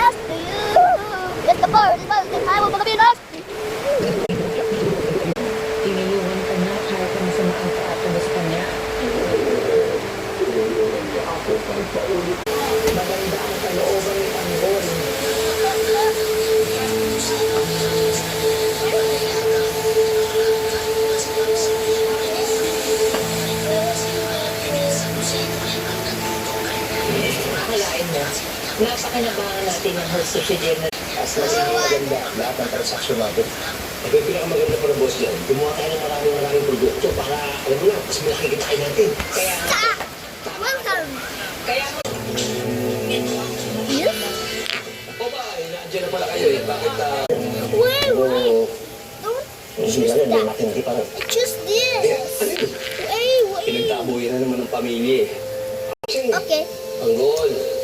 nasty. Get the bird, I will be nasty. Tinayuan ka na, kaya ka na sa maaga-ato sa kanya. Maganda ang kalooban ni Tanggol. Akalain mo, napakinabangan natin ang Hearst Subsidiary na As magiging maganda lahat ng transaksyon natin. Yung pinakamaganda pa ng boss dyan, gumawa tayo ng maraming produkto para, alam mo na, mas malaki kitain natin. kaya Welcome. kaya Yes? O ba, nandiyan na pala kayo eh. Bakit Wait, Oo, don't hindi choose na rin, that. matindi pa rin. Choose this. ano yun? Wait. Pinagtabuyan na naman ng pamilya eh. Okay. Ang goal.